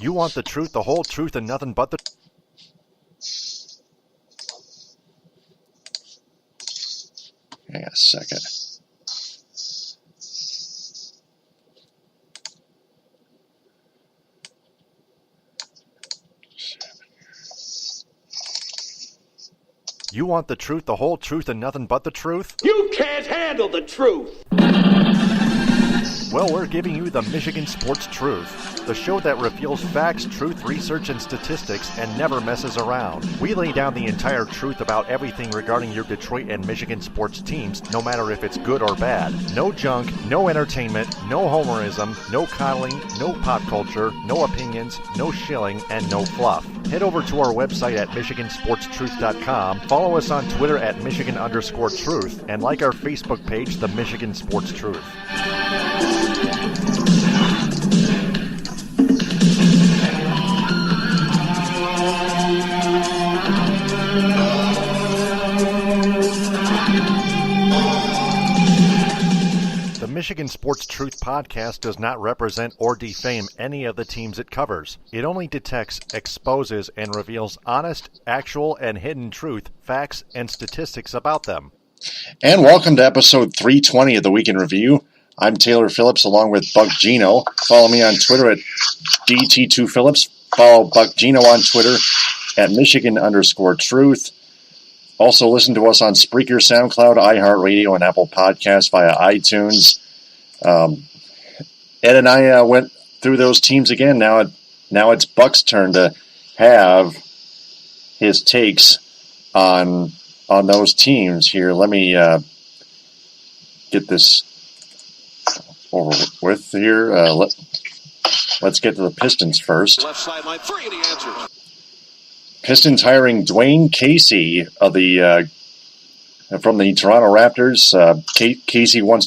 You want the truth, the whole truth, and nothing but the... Hang on a second. You want the truth, the whole truth, and nothing but the truth? You can't handle the truth! Well, we're giving you the Michigan Sports Truth, the show that reveals facts, truth, research, and statistics and never messes around. We lay down the entire truth about everything regarding your Detroit and Michigan sports teams, no matter if it's good or bad. No junk, no entertainment, no homerism, no coddling, no pop culture, no opinions, no shilling, and no fluff. Head over to our website at MichiganSportsTruth.com, follow us on Twitter at Michigan_Truth, and like our Facebook page, The Michigan Sports Truth. The Michigan Sports Truth podcast does not represent or defame any of the teams it covers. It only detects, exposes, and reveals honest, actual, and hidden truth, facts, and statistics about them. And welcome to episode 320 of the Week in Review. I'm Taylor Phillips along with Buck Geno. Follow me on Twitter at DT2Phillips. Follow Buck Geno on Twitter at Michigan_Truth. Also listen to us on Spreaker, SoundCloud, iHeartRadio, and Apple Podcasts via iTunes. Ed and I went through those teams again. Now it's Buck's turn to have his takes on those teams here. Let me get this over with here. Let's get to the Pistons first. Left sideline three, and he answers. Pistons hiring Dwayne Casey of the from the Toronto Raptors. Casey wants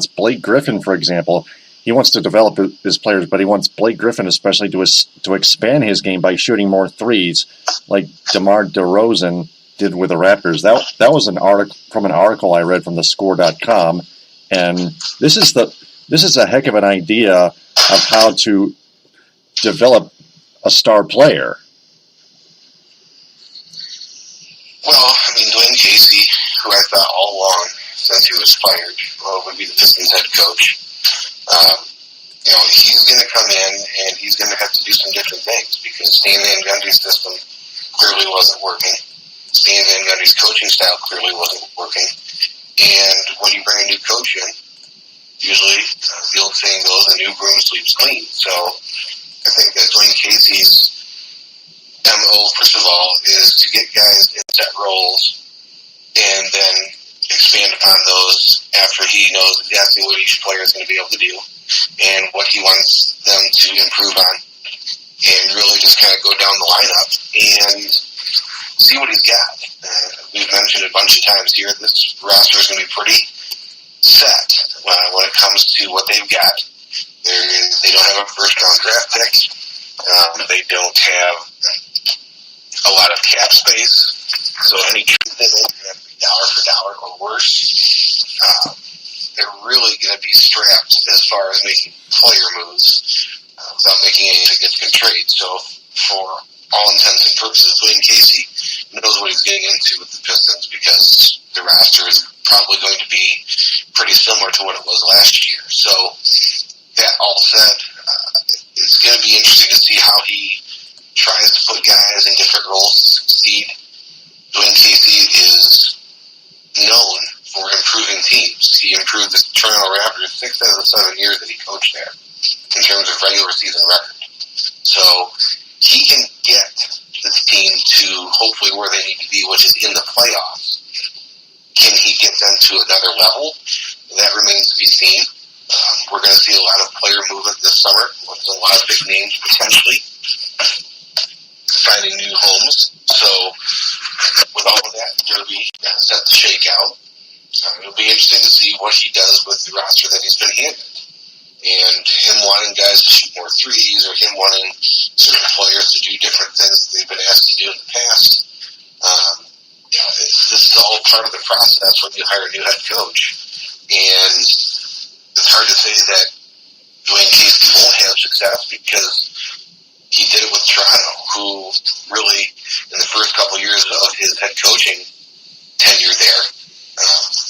Blake Griffin, for example. He wants to develop his players, but he wants Blake Griffin especially to expand his game by shooting more threes, like DeMar DeRozan did with the Raptors. That was an article I read from thescore.com, and this is a heck of an idea of how to develop a star player. Well, Dwayne Casey, who I thought all along since he was fired would be the Pistons head coach. He's going to come in and he's going to have to do some different things because Stan Van Gundy's system clearly wasn't working. Stan Van Gundy's coaching style clearly wasn't working. And when you bring a new coach in, usually the old saying goes, a new broom sweeps clean. So I think that Dwayne Casey's MO, first of all, is to get guys in set roles and then expand upon those after he knows exactly what each player is going to be able to do and what he wants them to improve on, and really just kind of go down the lineup and see what he's got. We've mentioned a bunch of times here, this roster is going to be pretty set when it comes to what they've got. They don't have a first-round draft pick. They don't have a lot of cap space, so any trade they make are going to be dollar for dollar or worse. They're really going to be strapped as far as making player moves without making any significant trades. So for all intents and purposes, Dwayne Casey knows what he's getting into with the Pistons because the roster is probably going to be pretty similar to what it was last year. So that all said, it's going to be interesting to see how he tries to put guys in different roles to succeed. Dwayne Casey is known for improving teams. He improved the Toronto Raptors 6 out of the 7 years that he coached there in terms of regular season record. So he can get this team to hopefully where they need to be, which is in the playoffs. Can he get them to another level? That remains to be seen. We're going to see a lot of player movement this summer with a lot of big names potentially finding new homes. So with all of that derby set to shake out, it'll be interesting to see what he does with the roster that he's been handed. And him wanting guys to shoot more threes or him wanting certain players to do different things that they've been asked to do in the past. This is all part of the process when you hire a new head coach. And it's hard to say that Dwayne Casey won't have really, in the first couple years of his head coaching tenure there,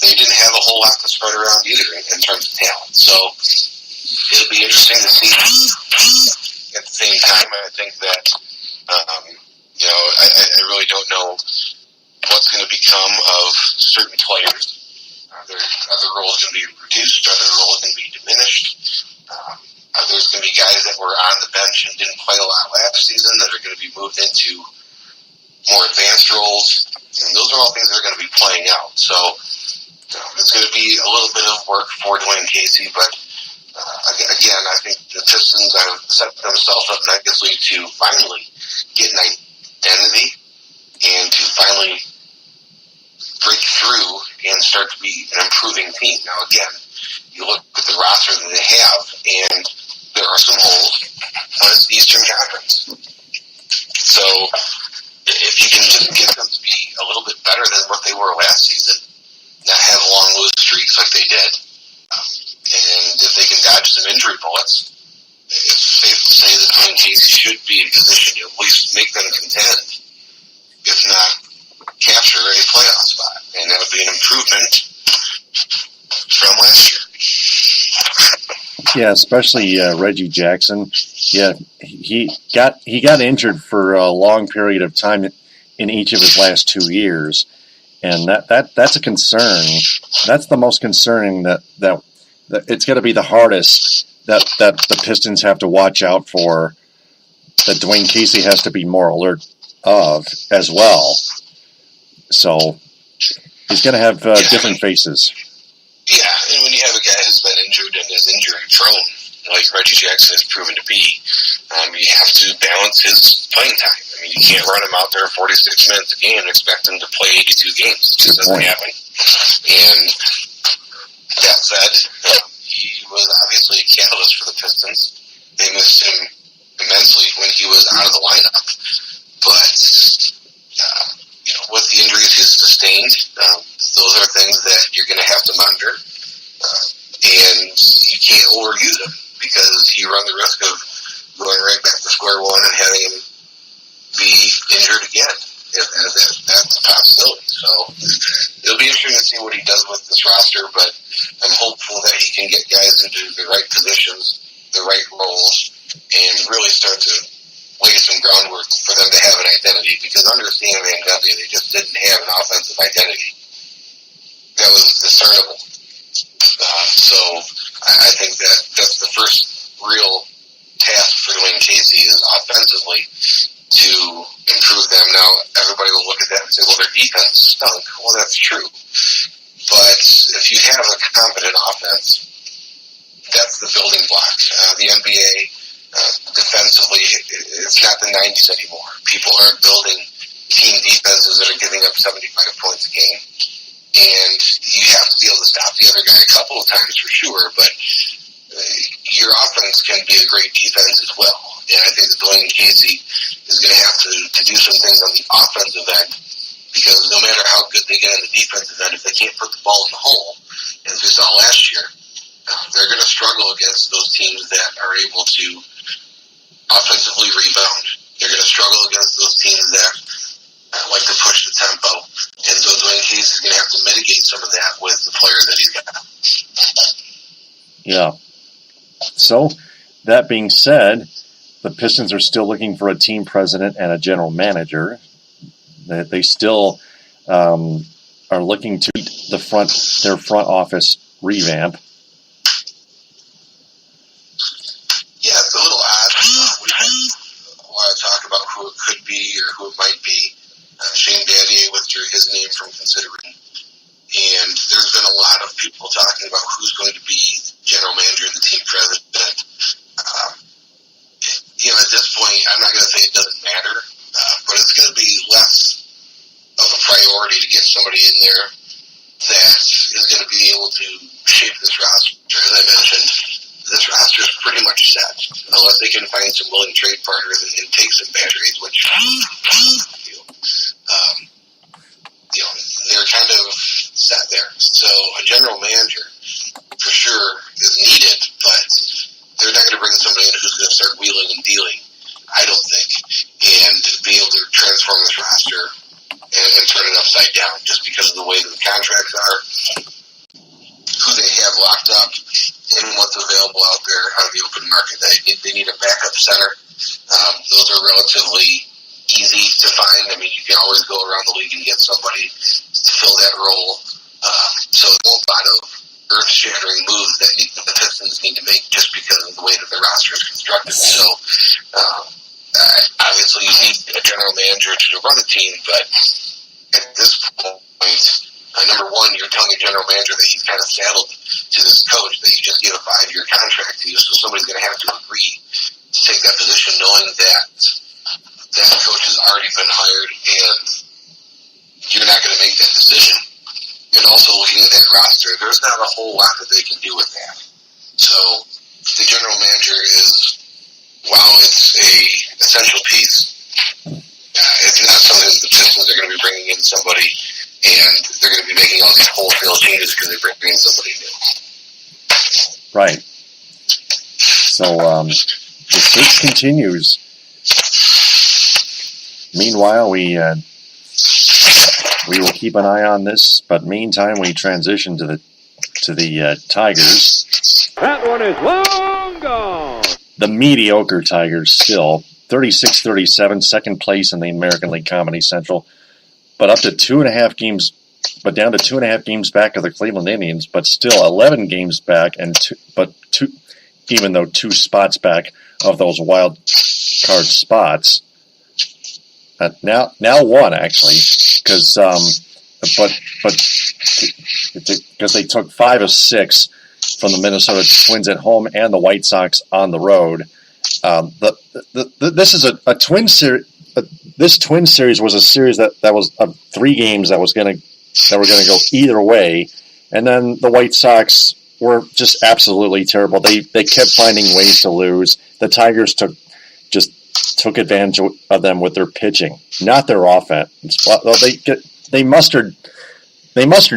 they didn't have a whole lot to spread around either in terms of talent. So it'll be interesting to see. At the same time, I think that, I really don't know what's going to become of certain players. Are their roles going to be reduced? Are their roles going to be diminished? Are there going to be guys that were on the bench and didn't play a lot last season that are going to be moved into more advanced roles? And those are all things that are going to be playing out. So it's going to be a little bit of work for Dwayne Casey, but again, I think the Pistons have set themselves up nicely to finally get an identity and to finally break through and start to be an improving team. Now, again, you look at the roster that they have, and there are some holes, but it's the Eastern Conference. So if you can just get them to be a little bit better than what they were last season, not have long lose streaks like they did, and if they can dodge some injury bullets, it's safe to say that Dwayne Casey should be in position to at least make them contend, if not capture a playoff spot. And that would be an improvement from last year. Yeah, especially Reggie Jackson. Yeah, he got injured for a long period of time in each of his last 2 years, and that's a concern. That's the most concerning. That it's going to be the hardest that the Pistons have to watch out for. That Dwayne Casey has to be more alert of as well. So he's going to have different faces. Yeah, and when you have a guy who's been injured and is injury prone, like Reggie Jackson has proven to be, you have to balance his playing time. I mean, you can't run him out there 46 minutes a game and expect him to play 82 games. It just doesn't happen. And that said, he was obviously a catalyst for the Pistons. They missed him immensely when he was out of the lineup. But with the injuries he's sustained, those are things that you're going to have to monitor. And you can't overuse him because you run the risk of going right back to square one and having him be injured again. That's a possibility. So it'll be interesting to see what he does with this roster, but I'm hopeful that he can get guys into the right positions, the right roles, and really start to lay some groundwork for them to have an identity, because under Stan Van Gundy, they just didn't have an offensive identity that was discernible. So I think that's the first real task for Dwayne Casey is offensively to improve them. Now, everybody will look at that and say, well, their defense stunk. Well, that's true. But if you have a competent offense, that's the building block. The NBA, defensively, it's not the 90s anymore. People aren't building team defenses that are giving up 75 points a game. And you have to be able to stop the other guy a couple of times for sure, but your offense can be a great defense as well. And I think that Dwayne Casey is going to have to do some things on the offensive end, because no matter how good they get on the defensive end, if they can't put the ball in the hole, as we saw last year, they're going to struggle against those teams that are able to offensively rebound. They're going to struggle against those teams that like to push the tempo. And so Dwayne Casey is going to have to mitigate some of that with the players that he's got. Yeah. So, that being said, the Pistons are still looking for a team president and a general manager. They still are looking to their front office revamp. Yeah, it's a little odd. We don't want to talk about who it could be or who it might be. Shane Battier withdrew his name from considering. And there's been a lot of people talking about who's going to be general manager and the team president. At this point, I'm not going to say it doesn't matter, but it's going to be less of a priority to get somebody in there that is going to be able to shape this roster. As I mentioned, this roster is pretty much set, unless they can find some willing trade partners and take some bad trades, which they're kind of set there. So a general manager, for sure, is needed, but they're not going to bring somebody in who's going to start wheeling and dealing, I don't think. And be able to transform this roster and turn it upside down just because of the way that the contracts are, who they have locked up, and what's available out there on the open market. They need a backup center. Those are relatively easy to find. I mean, you can always go around the league and get somebody to fill that role. So there's a lot of earth-shattering moves that the Pistons need to make just because of the way that the roster is constructed. So obviously you need a general manager to run a team, but at this point, number one, you're telling a general manager that he's kind of saddled to this coach that you just gave a 5-year contract to, so somebody's going to have to agree to take that position knowing that that coach has already been hired and you're not going to make that decision. And also looking at that roster, there's not a whole lot that they can do with that. So the general manager is, while it's a essential piece, it's not something that the Pistons are going to be bringing in somebody and they're going to be making all these wholesale changes because they're bringing in somebody new. Right. So the search continues. Meanwhile, we will keep an eye on this, but meantime, we transition to the Tigers. That one is long gone. The mediocre Tigers still 36-37, second place in the American League Comedy Central, but up to 2.5 games, but down to 2.5 games back of the Cleveland Indians, but still 11 games back, even though 2 spots back of those wild card spots. Now one actually, because they took 5 of 6 from the Minnesota Twins at home and the White Sox on the road. This is a Twin series. This Twin series was a series that was 3 games that were going to go either way, and then the White Sox were just absolutely terrible. They kept finding ways to lose. The Tigers took advantage of them with their pitching, not their offense. They mustered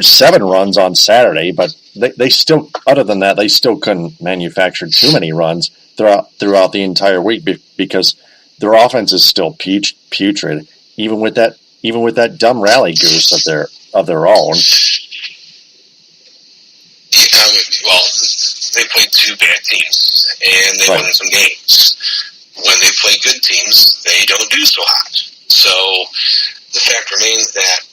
7 runs on Saturday, but they still, other than that, they still couldn't manufacture too many runs throughout the entire week because their offense is still putrid, even with that dumb rally goose of their own. Well, they played 2 bad teams, and they won some games. When they play good teams, they don't do so hot. So the fact remains that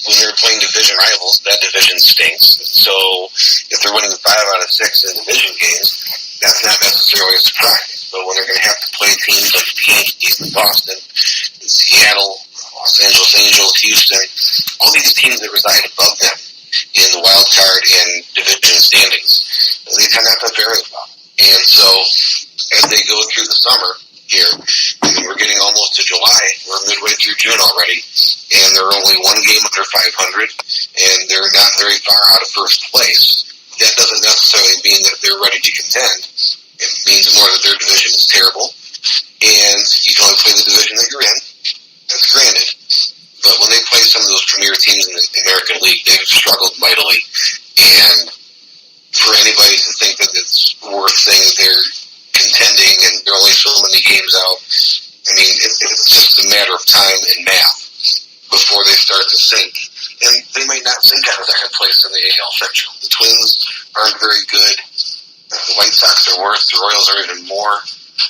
when they're playing division rivals, that division stinks. So if they're winning 5 out of 6 in division games, that's not necessarily a surprise. But when they're going to have to play teams like the Yankees and Boston, and Seattle, Los Angeles Angels, Houston, all these teams that reside above them in the wild card and division standings, they tend not to fare as well. And so as they go through the summer here, I mean, we're getting almost to July. We're midway through June already, and they're only 1 game under 500, and they're not very far out of first place. That doesn't necessarily mean that they're ready to contend. It means more that their division is terrible, and you can only play the division that you're in. That's granted. But when they play some of those premier teams in the American League, they've struggled mightily. And for anybody to think that it's worth saying they're contending and they're only so many games out, I mean, it's just a matter of time and math before they start to sink. And they might not sink out of second place in the AL Central. The Twins aren't very good. The White Sox are worse. The Royals are even more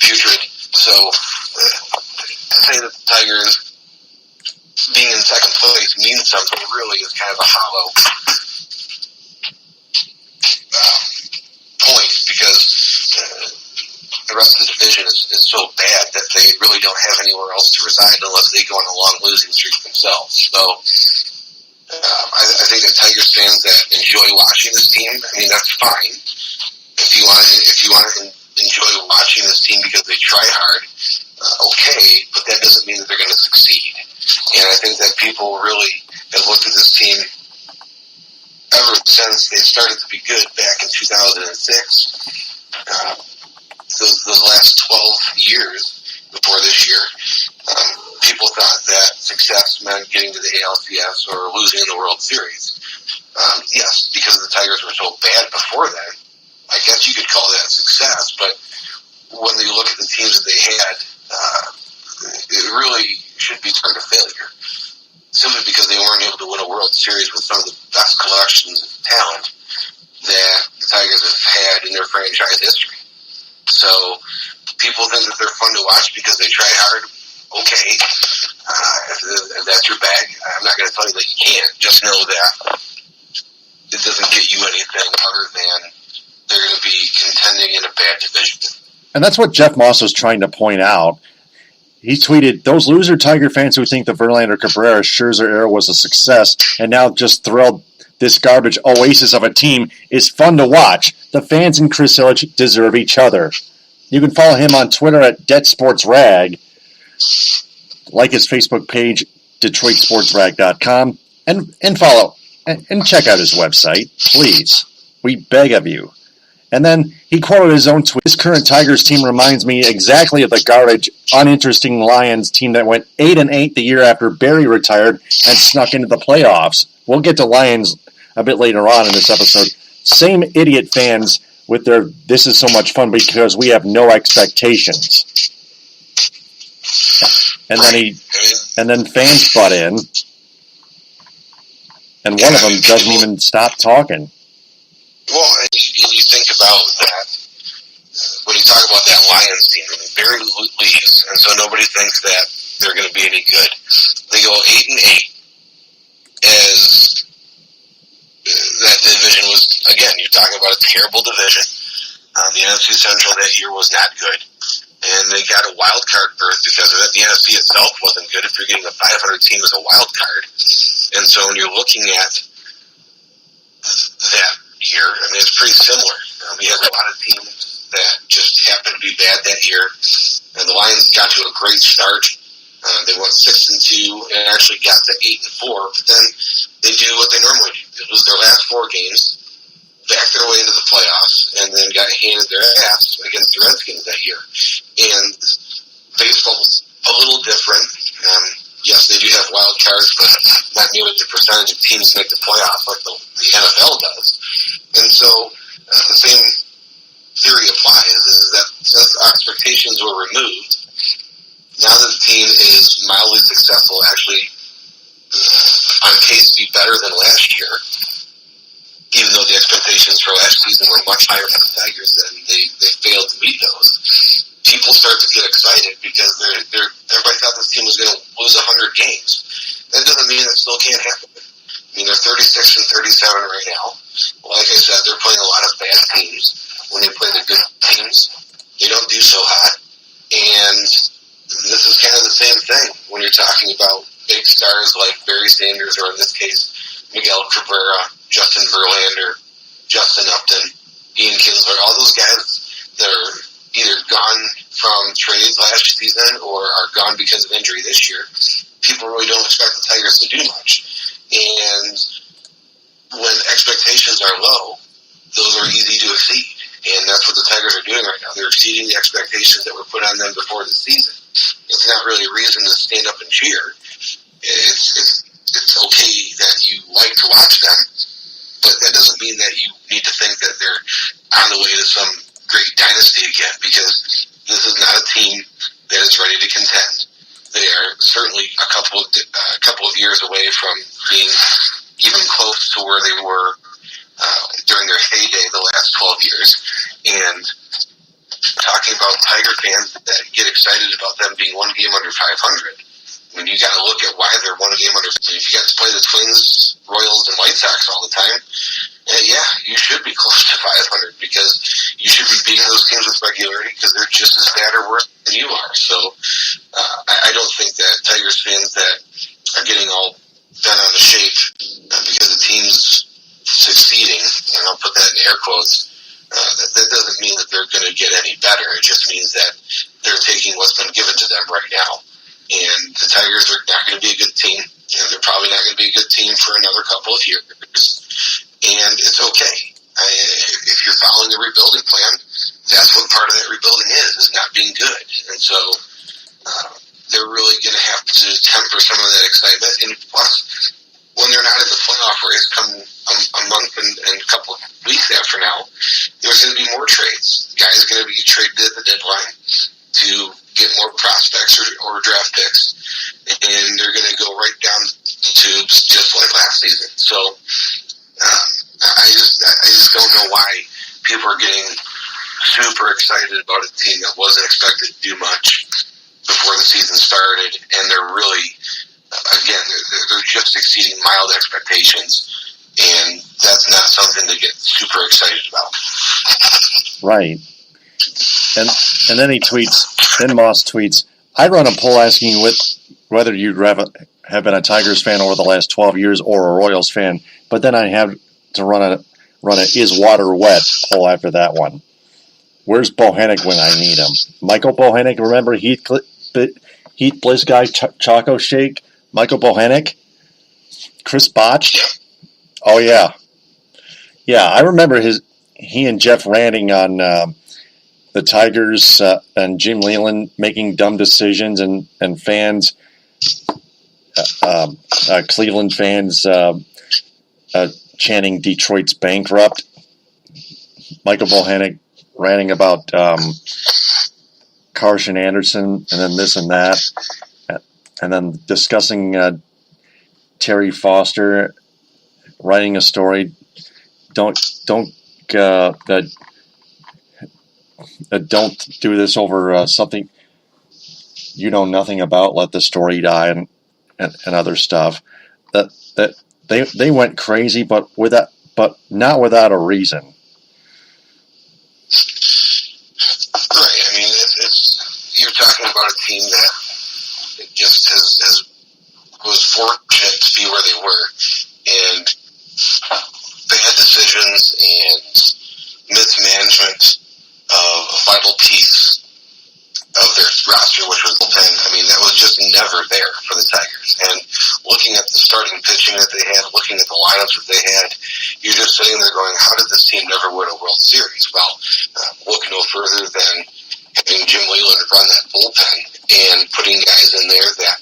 putrid. So to say that the Tigers being in second place means something really is kind of a hollow point because the rest of the division is so bad that they really don't have anywhere else to reside unless they go on a long losing streak themselves. So I think that Tigers fans that enjoy watching this team, I mean, that's fine. If you want to enjoy watching this team because they try hard, okay, but that doesn't mean that they're going to succeed. And I think that people really have looked at this team ever since they started to be good back in 2006. Those last 12 years before this year, people thought that success meant getting to the ALCS or losing in the World Series. Yes, because the Tigers were so bad before then, I guess you could call that success. But when you look at the teams that they had, it really should be turned to failure, simply because they weren't able to win a World Series with some of the best collections of talent that the Tigers have had in their franchise history. So people think that they're fun to watch because they try hard. Okay, if that's your bag, I'm not going to tell you that you can't. Just know that it doesn't get you anything other than they're going to be contending in a bad division. And that's what Jeff Moss was trying to point out. He tweeted, "Those loser Tiger fans who think the Verlander Cabrera Scherzer era was a success and now just thrilled this garbage oasis of a team is fun to watch. The fans and Chris Ilitch deserve each other." You can follow him on Twitter at DebtSportsRag. Like his Facebook page, DetroitSportsRag.com, and follow and check out his website, please. We beg of you. And then he quoted his own tweet. "This current Tigers team reminds me exactly of the garbage, uninteresting Lions team that went 8-8 the year after Barry retired and snuck into the playoffs." We'll get to Lions a bit later on in this episode. Same idiot fans with their "this is so much fun because we have no expectations." And then fans butt in, and one of them doesn't even stop talking. Well, and you think about that when you talk about that Lions team. I mean, Barry leaves, and so nobody thinks that they're going to be any good. They go 8-8 as that division was, again, you're talking about a terrible division. The NFC Central that year was not good. And they got a wild card berth because of it. The NFC itself wasn't good if you're getting a 500 team as a wild card. And so when you're looking at that year, I mean, it's pretty similar. We had a lot of teams that just happened to be bad that year. And the Lions got to a great start. They went 6-2 and actually got to 8-4. But then they do what they normally do. They lose their last 4 games, backed their way into the playoffs, and then got handed their ass against the Redskins that year. And baseball was a little different. Yes, they do have wild cards, but not nearly the percentage of teams make the playoffs like the NFL does. And so the same theory applies, is that since expectations were removed, now that the team is mildly successful, actually on pace to be better than last year, even though the expectations for last season were much higher for the Tigers, and they failed to meet those. People start to get excited because everybody thought this team was going to lose 100 games. That doesn't mean it still can't happen. I mean, they're 36-37 right now. Like I said, they're playing a lot of bad teams. When they play the good teams, they don't do so hot. And this is kind of the same thing when you're talking about big stars like Barry Sanders, or in this case, Miguel Cabrera, Justin Verlander, Justin Upton, Ian Kinsler, all those guys that are either gone from trades last season or are gone because of injury this year. People really don't expect the Tigers to do much. And when expectations are low, those are easy to exceed. And that's what the Tigers are doing right now. They're exceeding the expectations that were put on them before the season. It's not really a reason to stand up and cheer. It's okay that you like to watch them, but that doesn't mean that you need to think that they're on the way to some great dynasty again, because this is not a team that is ready to contend. They are certainly a couple of years away from being even close to where they were during their heyday the last 12 years. And talking about Tiger fans that get excited about them being one game under 500, I mean, you got to look at why they're one game under. If you got to play the Twins, Royals, and White Sox all the time, yeah, you should be close to 500 because you should be beating those teams with regularity because they're just as bad or worse than you are. So I don't think that Tigers fans that are getting all bent on the shape because the team's succeeding, and I'll put that in air quotes, that doesn't mean that they're going to get any better. It just means that they're taking what's been given to them right now. And the Tigers are not going to be a good team. You know, they're probably not going to be a good team for another couple of years. And it's okay. If you're following the rebuilding plan, that's what part of that rebuilding is not being good. And so they're really going to have to temper some of that excitement. And plus, when they're not in the playoff race come a month and a couple of weeks after now, there's going to be more trades. Guys are going to be traded at the deadline to get more prospects or draft picks. super excited about a team that wasn't expected to do much before the season started, and they're really, again, they're just exceeding mild expectations, and that's not something to get super excited about. Right. And then he tweets, then Moss tweets, I run a poll asking you whether you'd have been a Tigers fan over the last 12 years or a Royals fan, but then I have to run a is water wet poll after that one. Where's Bohannon when I need him? Michael Bohannon, remember Heath Bliss guy, Choco Shake? Michael Bohannon? Chris Botch? Oh, yeah. Yeah, I remember he and Jeff ranting on the Tigers and Jim Leyland making dumb decisions and fans, Cleveland fans chanting Detroit's bankrupt. Michael Bohannon ranting about Carson Anderson and then this and that, and then discussing Terry Foster writing a story. Don't do this over something you know nothing about. Let the story die and other stuff. That they went crazy, but not without a reason. Right. I mean, you're talking about a team that just was fortunate to be where they were, and bad decisions and mismanagement of a vital piece of their roster, which was bullpen. I mean, that was just never there for the Tigers. And looking at the starting pitching that they had, looking at the lineups that they had, you're just sitting there going, how did this team never win a World Series? Well, look no further than having Jim Leyland run that bullpen and putting guys in there that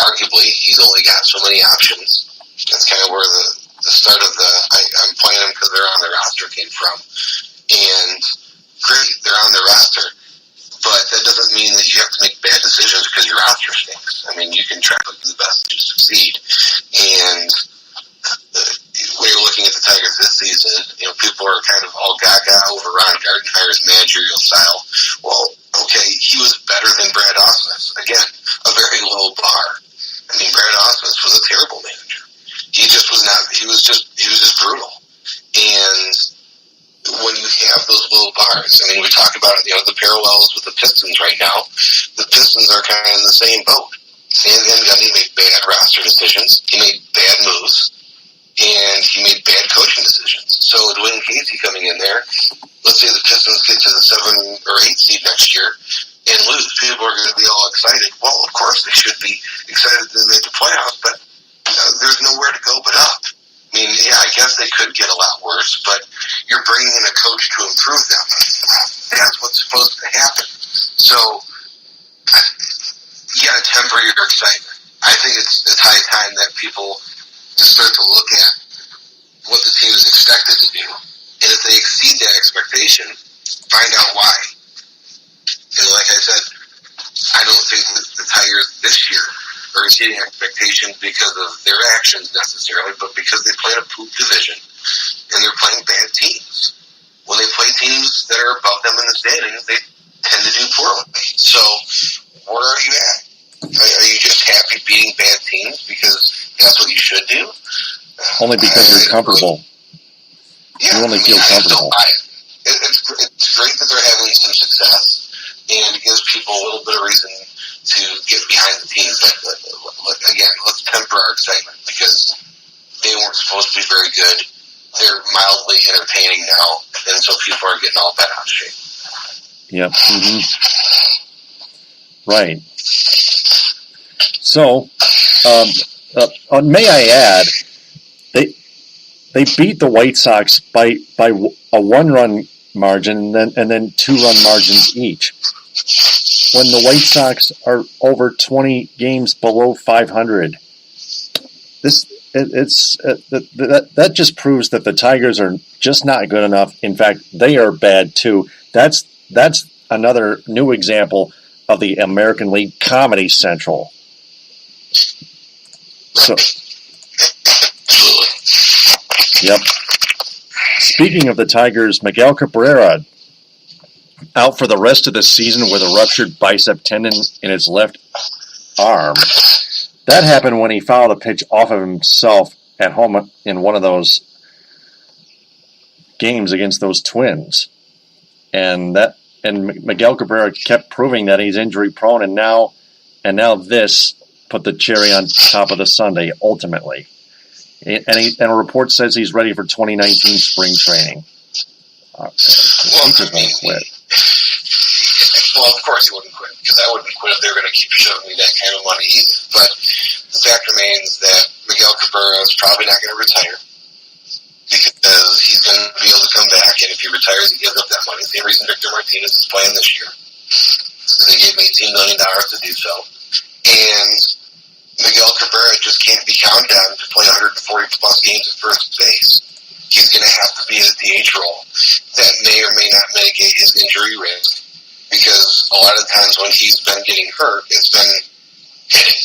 arguably he's only got so many options. That's kind of where the start of I'm playing them because they're on the roster came from. And great, they're on the roster. But that doesn't mean that you have to make bad decisions because your roster stinks. I mean, you can try to do the best to succeed. And when you're looking at the Tigers this season, people are kind of all gaga over Ron Gardenhire's managerial style. Well, okay, he was better than Brad Ausmus. Again, a very low bar. I mean, Brad Ausmus was a terrible manager. He just was not. He was just brutal. And when you have those low bars, I mean, we talk about the parallels with the Pistons right now. The Pistons are kind of in the same boat. Stan Van Gundy made bad roster decisions. He made bad moves, and he made bad coaching decisions. So Dwayne Casey coming in there, let's say the Pistons get to the 7 or 8 seed next year and lose. People are going to be all excited. Well, of course they should be excited to make the playoffs, but there's nowhere to go but up. I mean, yeah, I guess they could get a lot worse, but you're bringing in a coach to improve them. That's what's supposed to happen. So you got to temper your excitement. I think it's high time that people just start to look at what the team is expected to do. And if they exceed that expectation, find out why. And like I said, I don't think that the Tigers this year are exceeding expectations because of their actions necessarily, but because they play in a poop division and they're playing bad teams. When they play teams that are above them in the standings, they tend to do poorly. So, where are you at? Are you just happy beating bad teams because that's what you should do? Only because you're comfortable. Yeah, you only feel comfortable. It's great that they're having some success, and it gives people a little bit of reason to get behind the team. But again, let's temper our excitement because they weren't supposed to be very good. They're mildly entertaining now, and so people are getting all bent out of shape. Yep. Mm-hmm. Right. So, may I add, they beat the White Sox by a 1-run margin and then 2-run margins each. When the White Sox are over 20 games below 500, that just proves that the Tigers are just not good enough. In fact, they are bad too. That's another new example of the American League Comedy Central. So, yep. Speaking of the Tigers, Miguel Cabrera out for the rest of the season with a ruptured bicep tendon in his left arm. That happened when he fouled a pitch off of himself at home in one of those games against those Twins. And Miguel Cabrera kept proving that he's injury prone, and now this put the cherry on top of the sundae ultimately. And a report says he's ready for 2019 spring training. He just won't quit. Well, of course he wouldn't quit, because I wouldn't quit if they were going to keep shoving me that kind of money either. But the fact remains that Miguel Cabrera is probably not going to retire, because he's going to be able to come back, and if he retires, he gives up that money. Same reason Victor Martinez is playing this year. They gave him $18 million to do so. And Miguel Cabrera just can't be counted on to play 140-plus games at first base. He's going to have to be in a DH role. That may or may not mitigate his injury risk, because a lot of times when he's been getting hurt, it's been hitting.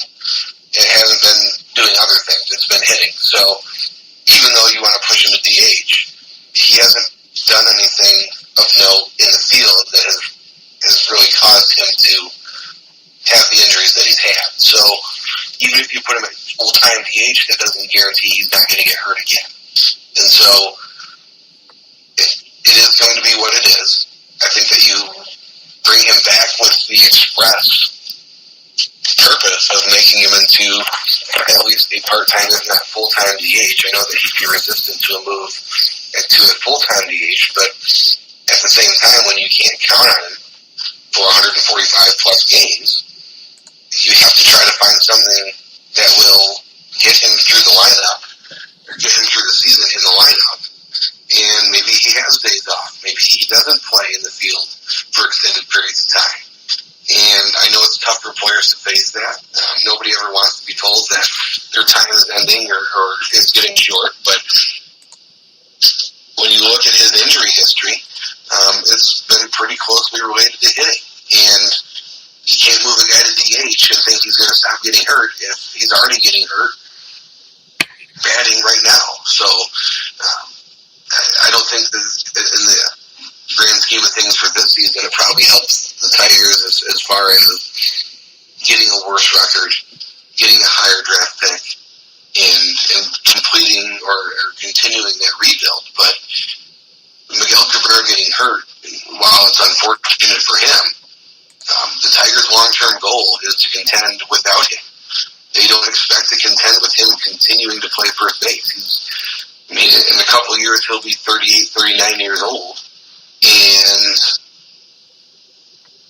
It hasn't been doing other things. It's been hitting. So even though you want to push him to DH, he hasn't done anything of note in the field that has really caused him to have the injuries that he's had. So even if you put him at full-time DH, that doesn't guarantee he's not going to get hurt again. And so it is going to be what it is. I think that you bring him back with the express purpose of making him into at least a part-time, if not full-time DH. I know that he'd be resistant to a move to a full-time DH, but at the same time, when you can't count on him for 145-plus games, you have to try to find something that will get him through the lineup, or get him through the season in the lineup. And maybe he has days off. Maybe he doesn't play in the field for extended periods of time. And I know it's tough for players to face that. Nobody ever wants to be told that their time is ending or is getting short. But when you look at his injury history, it's been pretty closely related to hitting. And you can't move a guy to DH and think he's going to stop getting hurt if he's already getting hurt batting right now. So I don't think that in the grand scheme of things for this season, it probably helps the Tigers as far as getting a worse record, getting a higher draft pick, and completing or continuing that rebuild. But Miguel Cabrera getting hurt, while it's unfortunate for him, the Tigers' long-term goal is to contend without him. They don't expect to contend with him continuing to play first base. In a couple of years, he'll be 38, 39 years old, and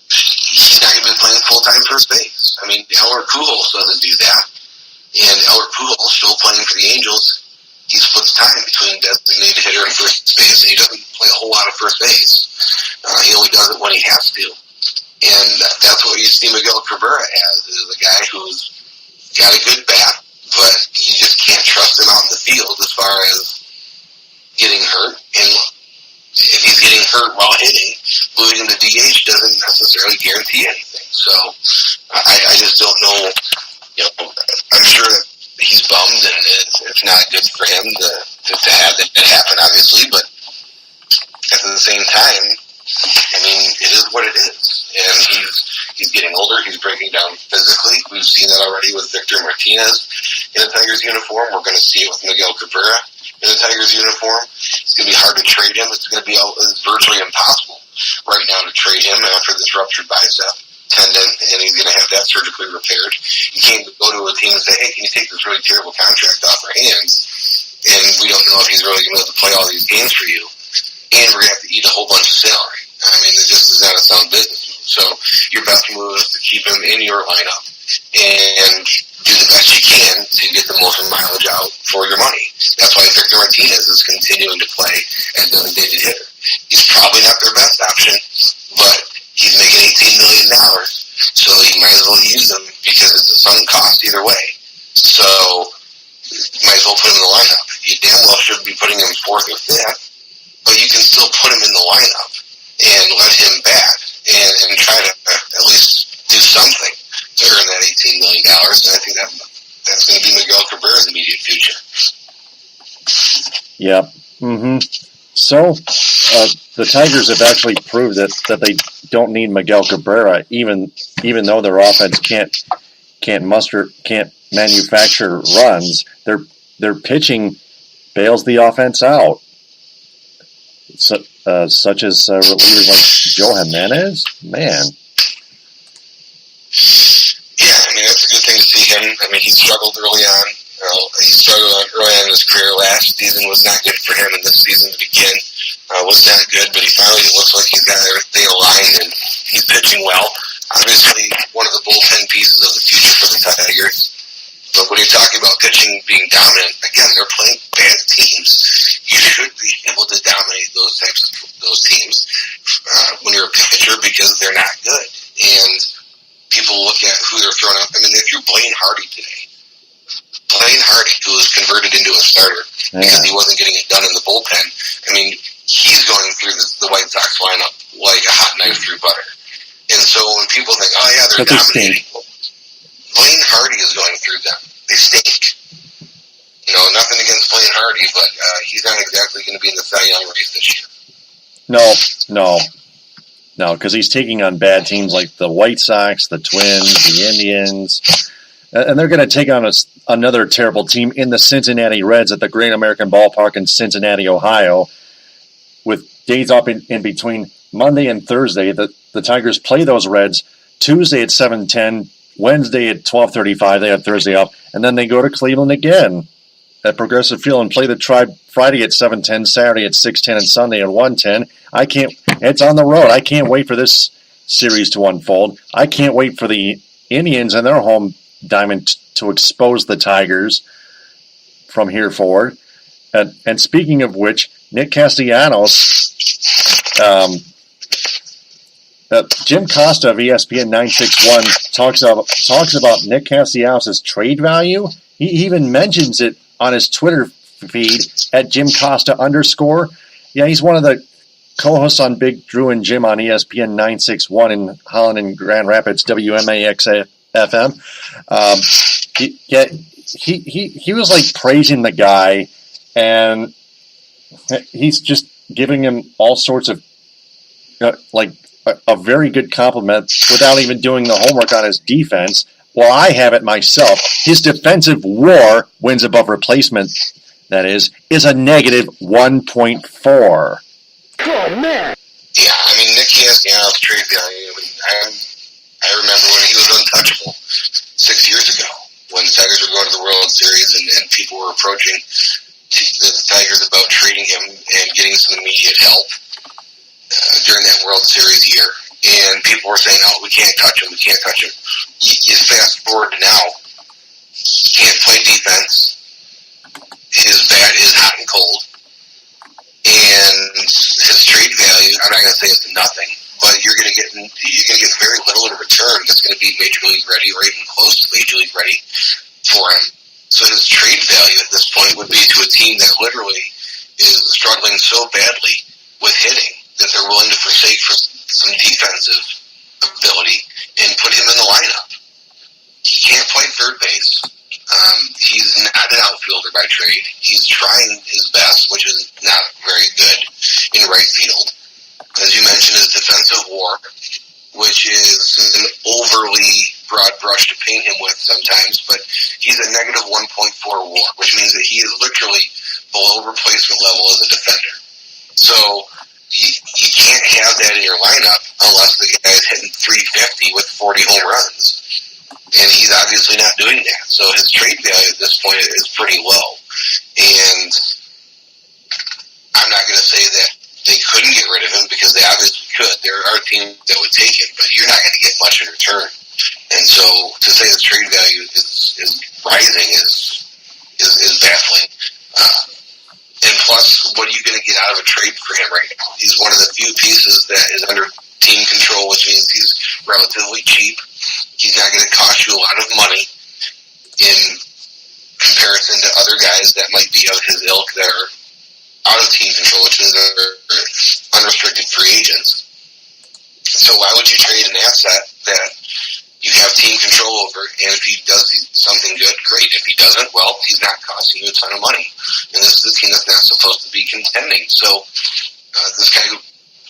he's not even playing full-time first base. Albert Pujols doesn't do that, and Albert Pujols, still playing for the Angels, he splits time between designated hitter and first base, and he doesn't play a whole lot of first base. He only does it when he has to. And that's what you see Miguel Cabrera as, is a guy who's got a good bat, but you just can't trust him out in the field as far as getting hurt. And if he's getting hurt while hitting, moving him to DH doesn't necessarily guarantee anything. So I just don't know. I'm sure that he's bummed, and it's not good for him to have that happen, obviously. But at the same time, it is what it is. And he's getting older. He's breaking down physically. We've seen that already with Victor Martinez in the Tigers uniform. We're going to see it with Miguel Cabrera in the Tigers uniform. It's going to be hard to trade him. It's going to be virtually impossible right now to trade him after this ruptured bicep tendon, and he's going to have that surgically repaired. You can't go to a team and say, hey, can you take this really terrible contract off our hands? And we don't know if he's really going to be able to play all these games for you. And we're going to have to eat a whole bunch of salary. It just is not a sound business move. So your best move is to keep him in your lineup and do the best you can to get the most mileage out for your money. That's why Victor Martinez is continuing to play as designated hitter. He's probably not their best option, but he's making $18 million, so you might as well use him because it's a sunk cost either way. So you might as well put him in the lineup. You damn well should be putting him fourth or fifth, but you can still put him in the lineup and let him bat and try to at least do something to earn that $18 million. And I think that's going to be Miguel Cabrera's immediate future. Yep. Mm-hmm. So the Tigers have actually proved that they don't need Miguel Cabrera, even though their offense can't manufacture runs. Their pitching bails the offense out. So, such as relievers like Joe Jimenez. Man. Yeah, I mean, that's a good thing to see him. I mean, he struggled early on. He struggled early on in his career. Last season was not good for him, and this season to begin was not good, but he finally looks like he's got everything aligned, and he's pitching well. Obviously, one of the bullpen pieces of the future for the Tigers. But when you're talking about pitching being dominant, again, they're playing bad teams. You should be able to dominate those teams when you're a pitcher because they're not good. And people look at who they're throwing out. I mean, if you're Blaine Hardy today, Blaine Hardy, who was converted into a starter because he wasn't getting it done in the bullpen, I mean, he's going through the White Sox lineup like a hot knife through butter. And so when people think, oh, yeah, they're dominating, Blaine Hardy is going through them. They stink. You know, nothing against Blaine Hardy, but he's not exactly going to be in the Cy Young race this year. No, because he's taking on bad teams like the White Sox, the Twins, the Indians, and they're going to take on another terrible team in the Cincinnati Reds at the Great American Ballpark in Cincinnati, Ohio, with days off in between Monday and Thursday. The Tigers play those Reds Tuesday at 7:10, Wednesday at 12:35. They have Thursday off, and then they go to Cleveland again at Progressive Field and play the Tribe Friday at 7:10, Saturday at 6:10, and Sunday at 1:10. It's on the road. I can't wait for this series to unfold. I can't wait for the Indians and their home diamond to expose the Tigers from here forward. And speaking of which, Nick Castellanos, Jim Costa of ESPN 961 talks about Nick Castellanos' trade value. He even mentions it on his Twitter feed at Jim Costa _. Yeah, he's one of the co-hosts on Big Drew and Jim on ESPN 961 in Holland and Grand Rapids, WMAX FM. He was like praising the guy, and he's just giving him all sorts of like a very good compliment without even doing the homework on his defense. Well, I have it myself. His defensive WAR, wins above replacement, that is a negative 1.4. Oh, man. Yeah, I mean, Nick Castellanos' trade value, I remember when he was untouchable 6 years ago, when the Tigers were going to the World Series and people were approaching the Tigers about trading him and getting some immediate help during that World Series year. And people were saying, oh, we can't touch him, we can't touch him. You fast forward to now, he can't play defense. His bat is hot and cold. And his trade value, I'm not going to say it's nothing, but you're going to get very little in return that's going to be Major League ready or even close to Major League ready for him. So his trade value at this point would be to a team that literally is struggling so badly with hitting that they're willing to forsake for some defensive ability and put him in the lineup. He can't play third base. He's not an outfielder by trade. He's trying his best, which is not very good, in right field. As you mentioned, his defensive WAR, which is an overly broad brush to paint him with sometimes, but he's a negative 1.4 WAR, which means that he is literally below replacement level as a defender. So you can't have that in your lineup unless the guy is hitting 350 with 40 home runs. And he's obviously not doing that. So his trade value at this point is pretty low. And I'm not going to say that they couldn't get rid of him because they obviously could. There are teams that would take him, but you're not going to get much in return. And so to say his trade value is rising is baffling. And plus, what are you going to get out of a trade for him right now? He's one of the few pieces that is under team control, which means he's relatively cheap. He's not going to cost you a lot of money in comparison to other guys that might be of his ilk that are out of team control, which means they're unrestricted free agents. So why would you trade an asset that you have team control over, and if he does something good, great. If he doesn't, well, he's not costing you a ton of money. And this is a team that's not supposed to be contending. So This kind of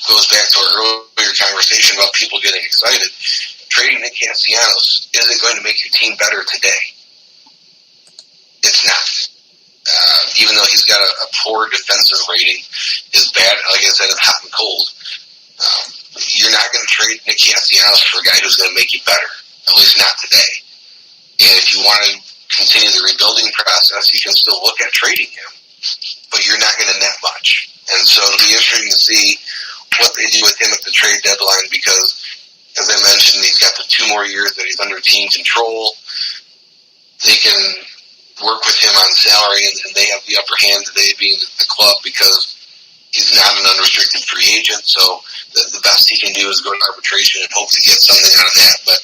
goes back to our earlier conversation about people getting excited. Trading Nick Castellanos isn't going to make your team better today. It's not. Even though he's got a poor defensive rating, his bat, like I said, is hot and cold. You're not going to trade Nick Castellanos for a guy who's going to make you better, at least not today. And if you want to continue the rebuilding process, you can still look at trading him, but you're not going to net much. And so it'll be interesting to see what they do with him at the trade deadline because, as I mentioned, he's got the 2 more years that he's under team control. They can work with him on salary, and they have the upper hand today being the club because he's not an unrestricted free agent. So the best he can do is go to arbitration and hope to get something out of that. But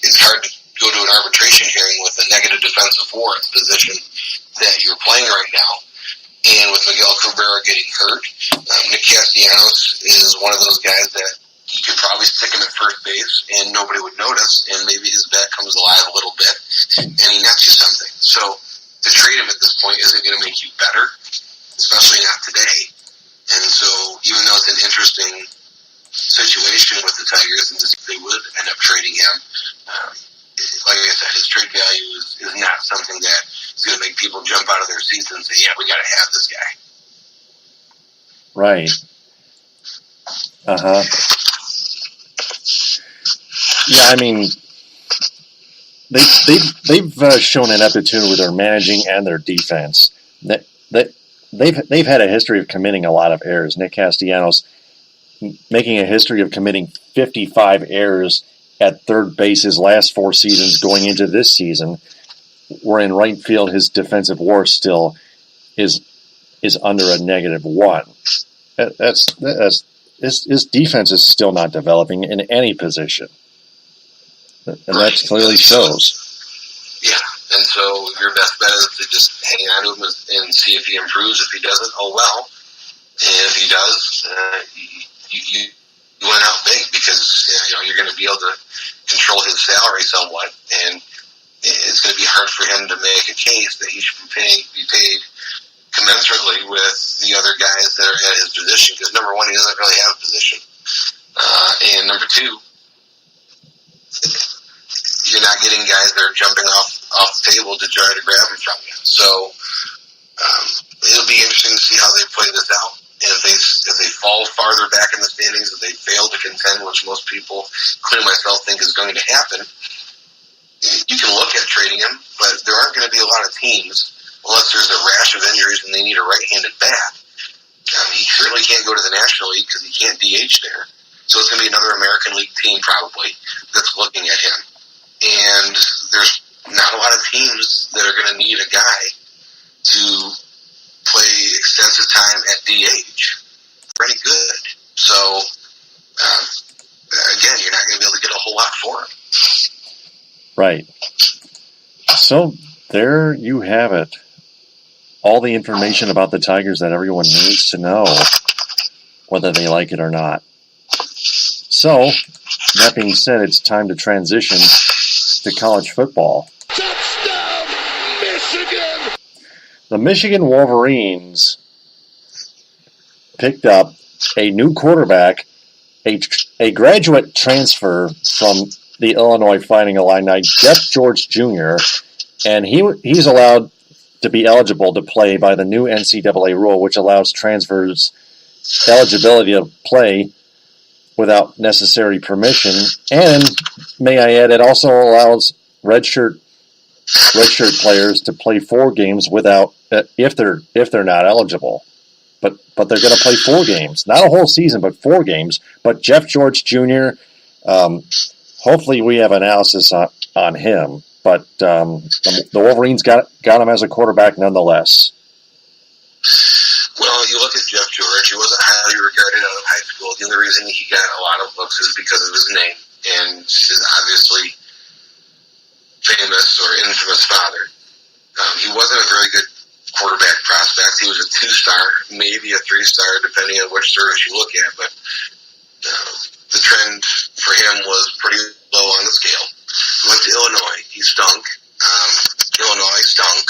it's hard to go to an arbitration hearing with a negative defensive war at the position that you're playing right now. And with Miguel Cabrera getting hurt, Nick Castellanos is one of those guys that you could probably stick him at first base and nobody would notice, and maybe his bat comes alive a little bit and he nets you something. So to trade him at this point isn't going to make you better, especially not today. And so even though it's an interesting situation with the Tigers and they would end up trading him, like I said, his trade value is not something that is going to make people jump out of their seats and say, yeah, we got to have this guy. Right. Uh-huh. Yeah, I mean, they've shown ineptitude with their managing and their defense. They've had a history of committing a lot of errors. Nick Castellanos making a history of committing 55 errors at third base his last 4 seasons going into this season, where in right field his defensive WAR still is under a -1. His defense is still not developing in any position. And that clearly shows. Yeah, and so your best bet is to just hang on to him and see if he improves. If he doesn't, oh well. And if he does, you went out big because you're going to be able to control his salary somewhat, and it's going to be hard for him to make a case that he should be paid commensurately with the other guys that are at his position. Because number one, he doesn't really have a position, and number two, you're not getting guys that are jumping off the table to try to grab him from you. So it'll be interesting to see how they play this out. And if they fall farther back in the standings, if they fail to contend, which most people, including myself, think is going to happen, you can look at trading him, but there aren't going to be a lot of teams, unless there's a rash of injuries and they need a right-handed bat. He certainly can't go to the National League because he can't DH there. So it's going to be another American League team probably that's looking at him. And there's not a lot of teams that are going to need a guy to play extensive time at DH for any good. So, again, you're not going to be able to get a whole lot for him. Right. So there you have it. All the information about the Tigers that everyone needs to know, whether they like it or not. So, that being said, it's time to transition to college football. Touchdown, Michigan! The Michigan Wolverines picked up a new quarterback, a graduate transfer from the Illinois Fighting Illini, Jeff George Jr., and he's allowed to be eligible to play by the new NCAA rule, which allows transfers eligibility to play without necessary permission, and may I add, it also allows redshirt players to play 4 games without if they're not eligible, but they're going to play 4 games, not a whole season, but 4 games. But Jeff George Jr., hopefully we have analysis on him, but the Wolverines got him as a quarterback nonetheless. Well, you look at Jeff George, he wasn't highly regarded out of high school. The only reason he got a lot of looks is because of his name and his obviously famous or infamous father. He wasn't a very good quarterback prospect. He was a 2-star, maybe a 3-star, depending on which service you look at, but the trend for him was pretty low on the scale. He went to Illinois. He stunk. Illinois stunk.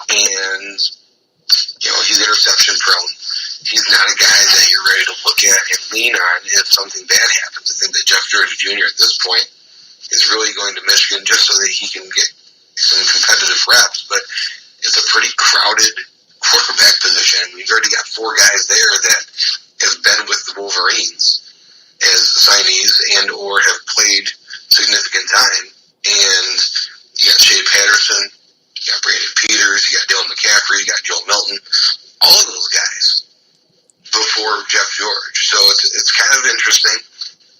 And he's interception prone. he's not a guy that you're ready to look at and lean on if something bad happens. I think that Jeff George Jr. at this point is really going to Michigan just so that he can get some competitive reps, but it's a pretty crowded quarterback position. We've already got 4 guys there that have been with the Wolverines as signees and or have played significant time. And you got Shea Patterson, you got Brandon Peters, you got Dylan McCaffrey, you got Joe Milton, all of those guys before Jeff George. So it's kind of interesting,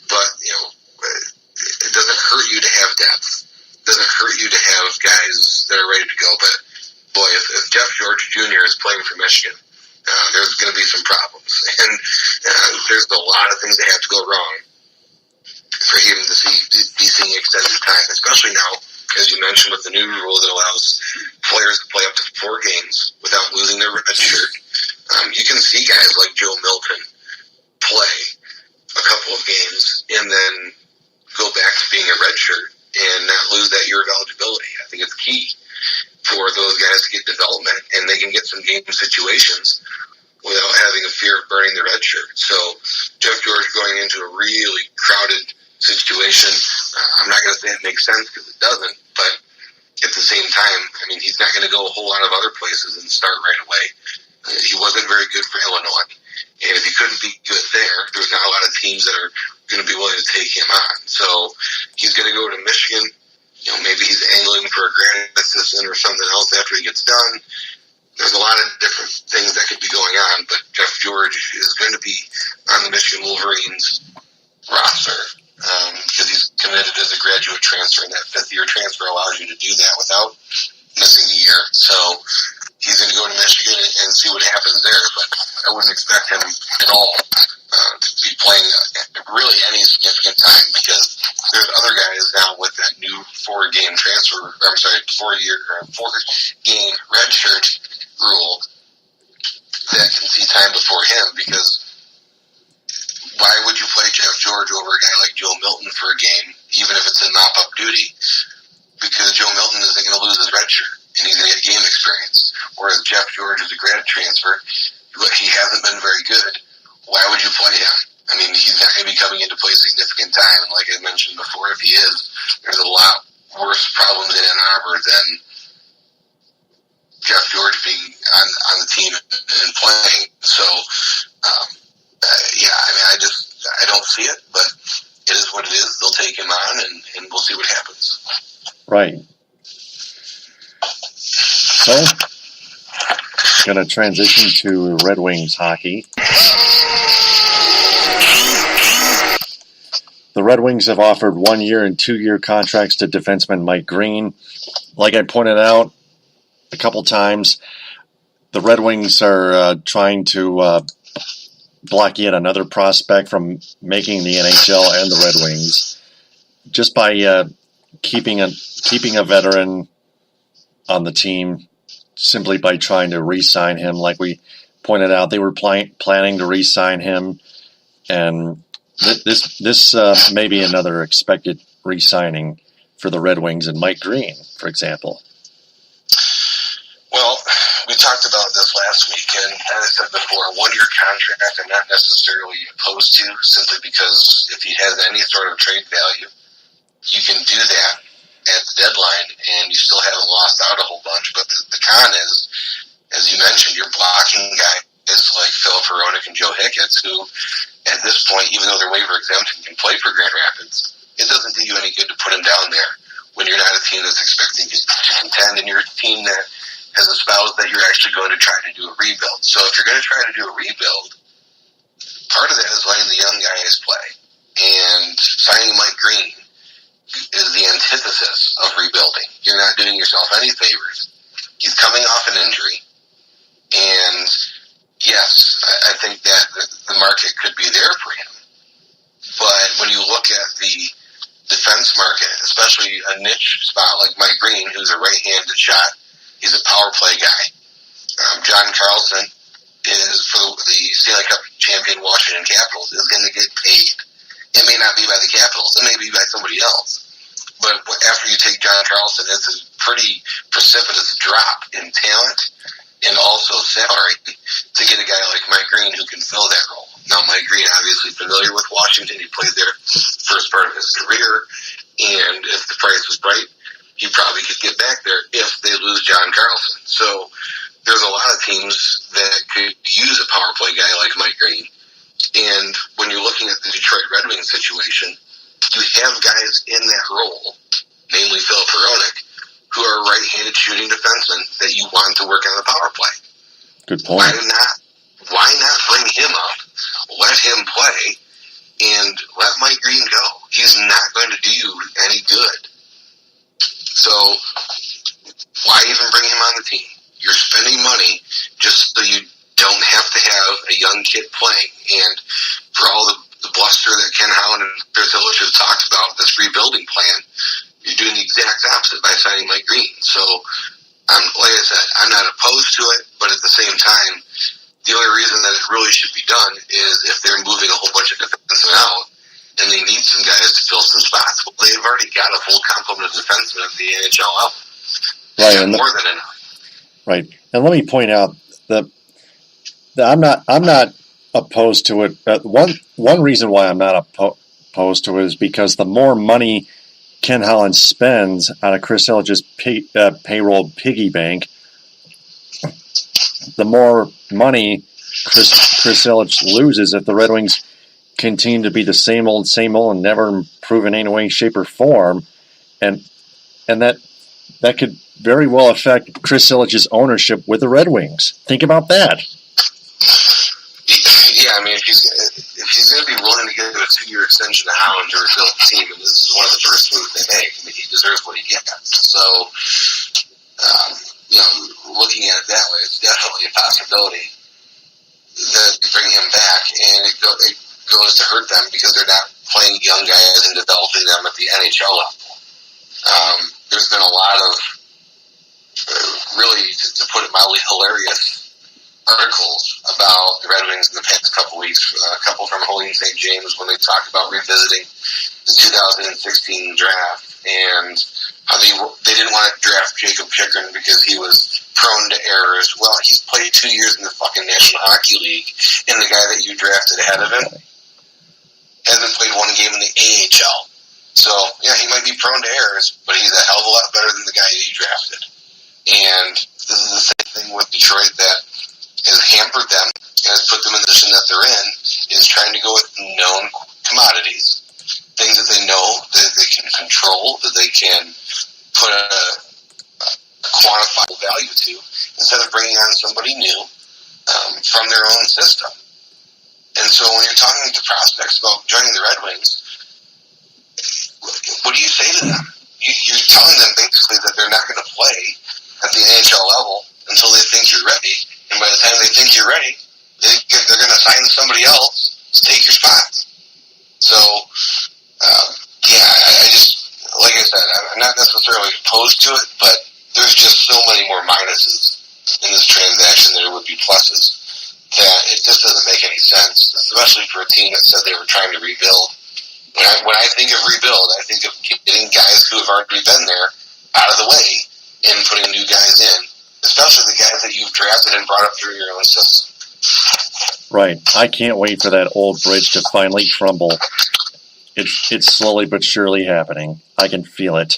but it doesn't hurt you to have depth. It doesn't hurt you to have guys that are ready to go. But boy, if Jeff George Jr. is playing for Michigan, there's going to be some problems, and there's a lot of things that have to go wrong for him to be seeing extended time, especially now, as you mentioned, with the new rule that allows players to play up to 4 games without losing their red shirt. You can see guys like Joe Milton play a couple of games and then go back to being a red shirt and not lose that year of eligibility. I think it's key for those guys to get development, and they can get some game situations without having a fear of burning their red shirt. So Jeff George going into a really crowded situation, I'm not going to say it makes sense because it doesn't, but at the same time, I mean, he's not going to go a whole lot of other places and start right away. He wasn't very good for Illinois, and if he couldn't be good there's not a lot of teams that are going to be willing to take him on. So he's going to go to Michigan. Maybe he's angling for a grad assistant or something else after he gets done. There's a lot of different things that could be going on, but Jeff George is going to be on the Michigan Wolverines roster because he's committed as a graduate transfer, and that 5th-year transfer allows you to do that without missing a year. So he's going to go to Michigan and see what happens there, but I wouldn't expect him at all to be playing really any significant time because there's other guys now with that new 4-game transfer, 4-game redshirt rule that can see time before him, because why would you play Jeff George over a guy like Joe Milton for a game, even if it's in mop-up duty? Because Joe Milton isn't going to lose his red shirt, and he's going to get game experience. Whereas Jeff George is a grad transfer, he hasn't been very good. Why would you play him? I mean, he's not going to be coming in to play significant time, and like I mentioned before, if he is, there's a lot worse problems in Ann Arbor than Jeff George being on the team and playing. So, I don't see it, but it is what it is. They'll take him on, and we'll see what happens. Right. So, going to transition to Red Wings hockey. The Red Wings have offered 1-year and 2-year contracts to defenseman Mike Green. Like I pointed out a couple times, the Red Wings are trying to block yet another prospect from making the NHL and the Red Wings just by keeping a veteran on the team simply by trying to re-sign him. Like we pointed out, they were planning to re-sign him, and this may be another expected re-signing for the Red Wings and Mike Green, for example. Well, we talked about this last week, and as I said before, a 1-year contract I'm not necessarily opposed to, simply because if he has any sort of trade value, you can do that at the deadline, and you still haven't lost out a whole bunch. But the con is, as you mentioned, you're blocking guys like Phil Veronic and Joe Hicketts, who, at this point, even though they're waiver exempt and can play for Grand Rapids, it doesn't do you any good to put them down there when you're not a team that's expecting to contend, and you're a team that has espoused that you're actually going to try to do a rebuild. So if you're going to try to do a rebuild, part of that is letting the young guys play. And signing Mike Green is the antithesis of rebuilding. You're not doing yourself any favors. He's coming off an injury. And yes, I think that the market could be there for him. But when you look at the defense market, especially a niche spot like Mike Green, who's a right-handed shot, he's a power play guy. John Carlson is, for the Stanley Cup champion Washington Capitals, is going to get paid. It may not be by the Capitals. It may be by somebody else. But after you take John Carlson, it's a pretty precipitous drop in talent and also salary to get a guy like Mike Green who can fill that role. Now, Mike Green, obviously familiar with Washington. He played there first part of his career, and if the price was right, he probably could get back there if they lose John Carlson. So there's a lot of teams that could use a power play guy like Mike Green. And when you're looking at the Detroit Red Wings situation, you have guys in that role, namely Phil Peronic, who are right-handed shooting defensemen that you want to work on the power play. Good point. Why not bring him up, let him play, and let Mike Green go? He's not going to do you any good. So why even bring him on the team? You're spending money just so you don't have to have a young kid playing. And for all the bluster that Ken Holland and Chris Ilitch have talked about, this rebuilding plan, you're doing the exact opposite by signing Mike Green. So, like I said, I'm not opposed to it, but at the same time, the only reason that it really should be done is if they're moving a whole bunch of defensemen out and they need some guys to fill some spots. Well, they've already got a full complement of defensemen at the NHL level. Right, and more than enough. Right, and let me point out that I'm not opposed to it. One reason why I'm not opposed to it is because the more money Ken Holland spends on a Chris Ilitch's payroll piggy bank, the more money Chris Ilitch loses if the Red Wings continue to be the same old, and never improve in any way, shape, or form, and that could very well affect Chris Ilitch's ownership with the Red Wings. Think about that. Yeah, I mean, if he's going to be willing to give a 2-year extension to Holland to rebuild the team, and this is one of the first moves they make, I mean, he deserves what he gets. So, looking at it that way, it's definitely a possibility that to bring him back, and it goes to hurt them because they're not playing young guys and developing them at the NHL level. There's been a lot of really, to put it mildly, hilarious articles about the Red Wings in the past couple weeks. A couple from Helene St. James when they talked about revisiting the 2016 draft and how they didn't want to draft Jacob Chikrin because he was prone to errors. Well, he's played 2 years in the fucking National Hockey League, and the guy that you drafted ahead of him hasn't played one game in the AHL. So, yeah, he might be prone to errors, but he's a hell of a lot better than the guy that you drafted. And this is the same thing with Detroit that has hampered them and has put them in the position that they're in, is trying to go with known commodities, things that they know that they can control, that they can put a quantifiable value to, instead of bringing on somebody new from their own system. And so when you're talking to prospects about joining the Red Wings, what do you say to them? You're telling them basically that they're not going to play at the NHL level until they think you're ready. And by the time they think you're ready, they're going to sign somebody else to take your spot. So, I just, like I said, I'm not necessarily opposed to it, but there's just so many more minuses in this transaction than there would be pluses that it just doesn't make any sense, especially for a team that said they were trying to rebuild. When I think of rebuild, I think of getting guys who have already been there out of the way and putting new guys in, especially the guys that you've drafted and brought up through your own system. Right. I can't wait for that old bridge to finally crumble. It's slowly but surely happening. I can feel it.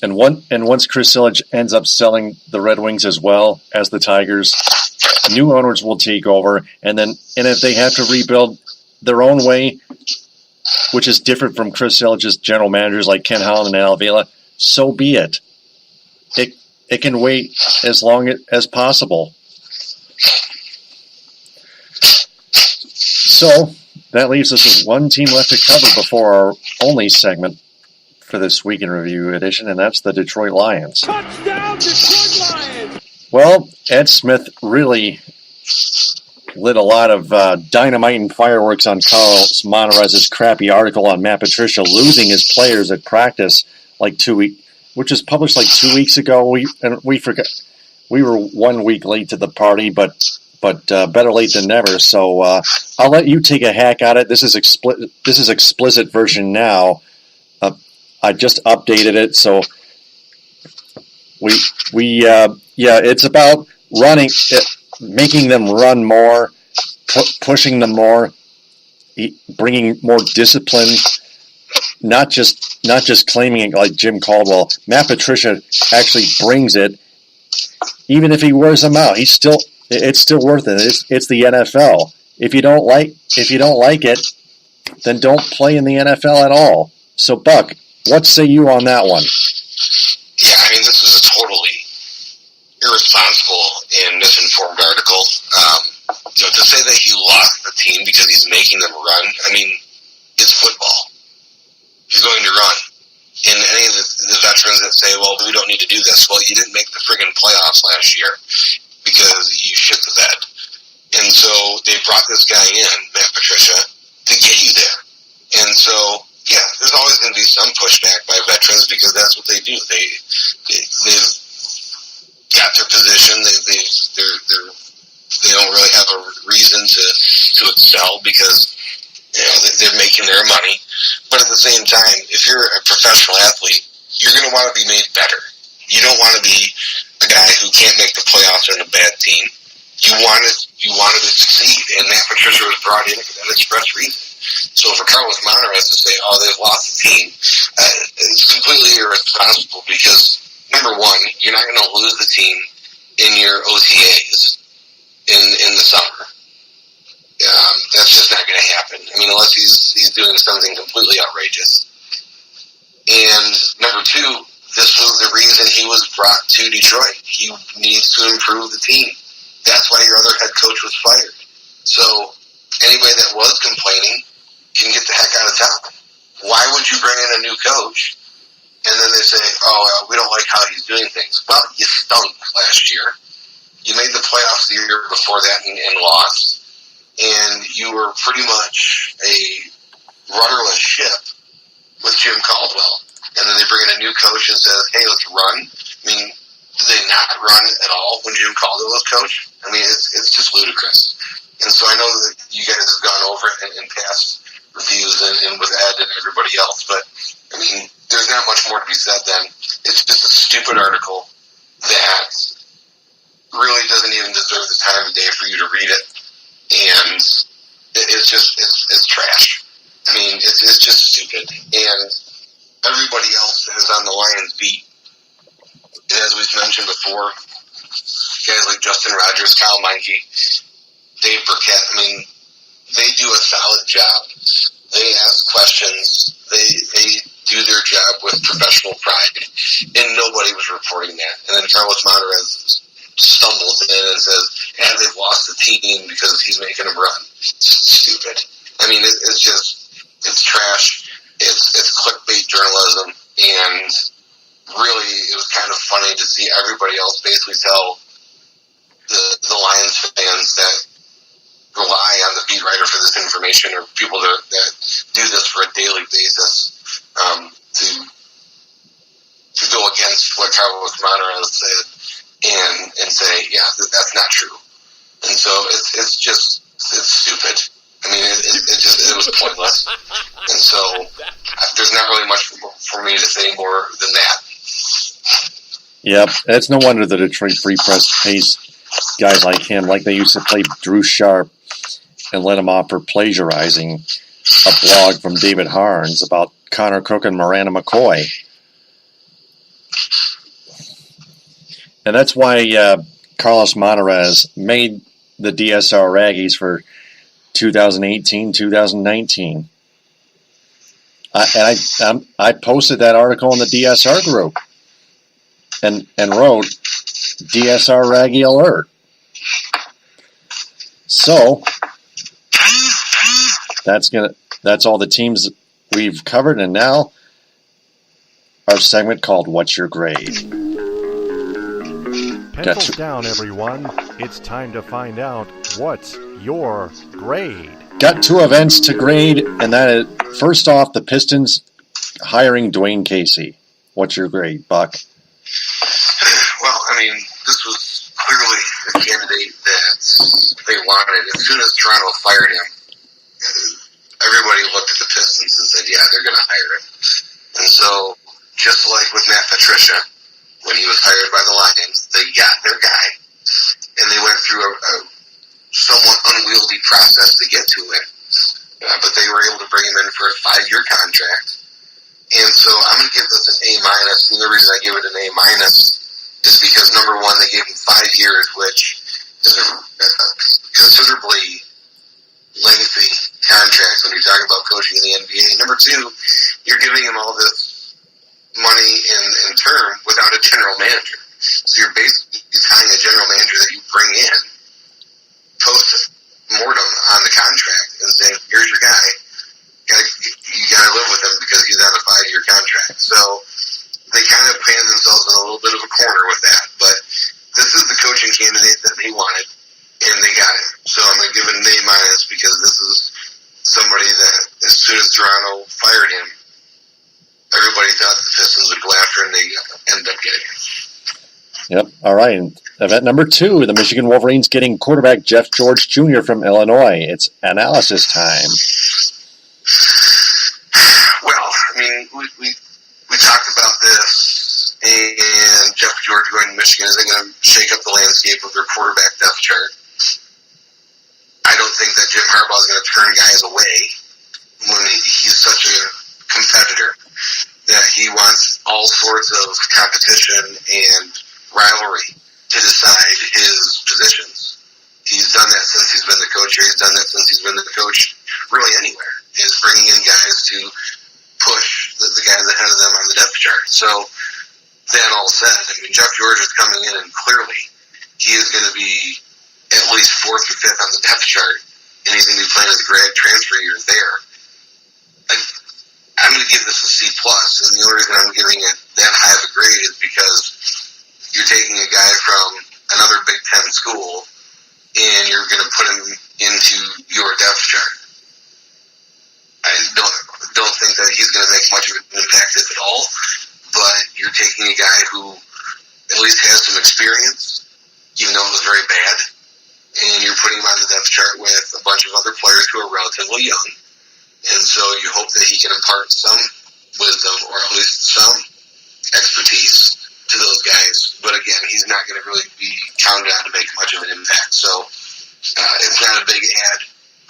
And once Chris Ilitch ends up selling the Red Wings as well as the Tigers, new owners will take over, and if they have to rebuild their own way, which is different from Chris Ilitch's general managers like Ken Holland and Al Avila, so be it. It can wait as long as possible. So that leaves us with one team left to cover before our only segment for this Week in Review edition, and that's the Detroit Lions. Touchdown, Detroit Lions! Well, Ed Smith really lit a lot of dynamite and fireworks on Carlos Monarrez's crappy article on Matt Patricia losing his players at practice which was published like 2 weeks ago. We forgot. We were 1 week late to the party, but better late than never. So I'll let you take a hack at it. This is explicit version now. I just updated it, so it's about running, making them run more, pushing them more, bringing more discipline. Not just claiming it like Jim Caldwell. Matt Patricia actually brings it. Even if he wears them out, it's still worth it. It's the NFL. If you don't like it, then don't play in the NFL at all. So, Buck, what say you on that one? Yeah, I mean, this is a totally irresponsible and misinformed article. To say that he lost the team because he's making them run, I mean, it's football. You're going to run. And any of the veterans that say, well, we don't need to do this, well, you didn't make the friggin' playoffs last year because you shit the bed. And so they brought this guy in, Matt Patricia, to get you there. And so, yeah, there's always going to be some pushback by veterans because that's what they do. They've got their position. They don't really have a reason to excel because they're making their money. But at the same time, if you're a professional athlete, you're going to want to be made better. You don't want to be a guy who can't make the playoffs on a bad team. You wanted to succeed, and Matt Patricia was brought in for that express reason. So for Carlos Monarrez to say, "Oh, they've lost the team," it's completely irresponsible because number one, you're not going to lose the team in your OTAs in the summer. That's just not going to happen. I mean, unless he's doing something completely outrageous. And number two, this was the reason he was brought to Detroit. He needs to improve the team. That's why your other head coach was fired. So anybody that was complaining can get the heck out of town. Why would you bring in a new coach and then they say, "Oh, we don't like how he's doing things"? Well, you stunk last year. You made the playoffs the year before that and lost. And you were pretty much a rudderless ship with Jim Caldwell. And then they bring in a new coach and says, "Hey, let's run." I mean, did they not run at all when Jim Caldwell was coach? I mean, it's just ludicrous. And so I know that you guys have gone over it in past reviews and with Ed and everybody else. But, I mean, there's not much more to be said then. It's just a stupid article that really doesn't even deserve the time of day for you to read it. And it's trash. I mean, it's just stupid. And everybody else that is on the Lions beat, as we've mentioned before, guys like Justin Rogers, Kyle Meinke, Dave Burkett, I mean, they do a solid job. They ask questions. They do their job with professional pride. And nobody was reporting that. And then Carlos Monarrez stumbles in and says, "And they've lost the team because he's making them run." It's stupid. I mean, it's trash. It's clickbait journalism, and really, it was kind of funny to see everybody else basically tell the Lions fans that rely on the beat writer for this information or people that do this for a daily basis to go against what Carlos Monarrez said. And say, yeah, that's not true. And so it's stupid. I mean, it was pointless. And so there's not really much for me to say more than that. Yep, it's no wonder the Detroit Free Press pays guys like him, like they used to play Drew Sharp and let him off for plagiarizing a blog from David Harns about Connor Cook and Miranda McCoy. And that's why Carlos Monarrez made the DSR Raggies for 2018, 2019. I posted that article in the DSR group and wrote DSR Raggy Alert. So that's all the teams we've covered, and now our segment called What's Your Grade? Pencils down, everyone. It's time to find out what's your grade. Got two events to grade, and that is, first off, the Pistons hiring Dwayne Casey. What's your grade, Buck? Well, I mean, this was clearly the candidate that they wanted. As soon as Toronto fired him, everybody looked at the Pistons and said, yeah, they're going to hire him. And so, just like with Matt Patricia, when he was hired by the Lions, they got their guy. process to get to him. But they were able to bring him in for a 5-year contract. And so I'm going to give this an A-. And the reason I give it an A- is because, number one, they gave him 5 years, which is a considerably lengthy contract when you're talking about coaching in the NBA. Number two, you're giving him all this money in term without a general manager. So you're basically tying a general manager that you bring in post-mortem on the contract and saying, here's your guy. You got to live with him because he's on a 5-year contract. So they kind of painted themselves in a little bit of a corner with that. But this is the coaching candidate that they wanted, and they got him. So I'm going to give it an A- because this is somebody that, as soon as Toronto fired him, everybody thought the Pistons would go after him, and they ended up getting him. Yep. All right. Event number 2, the Michigan Wolverines getting quarterback Jeff George Jr. from Illinois. It's analysis time. Well, I mean, we talked about this, and Jeff George going to Michigan, is they going to shake up the landscape of their quarterback depth chart? I don't think that Jim Harbaugh is going to turn guys away when he's such a competitor that he wants all sorts of competition and rivalry to decide his positions. He's done that since he's been the coach here. He's done that since he's been the coach really anywhere, is bringing in guys to push the guys ahead of them on the depth chart. So that all said, I mean, Jeff George is coming in, and clearly he is going to be at least 4th or 5th on the depth chart, and he's going to be playing his grad transfer year there. I'm going to give this a C+, and the only reason I'm giving it that high of a grade is because you're taking a guy from another Big Ten school, and you're going to put him into your depth chart. I don't think that he's going to make much of an impact, if at all, but you're taking a guy who at least has some experience, even though it was very bad, and you're putting him on the depth chart with a bunch of other players who are relatively young. And so you hope that he can impart some wisdom, or at least some expertise to those guys. But again, he's not going to really be counted on to make much of an impact. So it's not a big ad.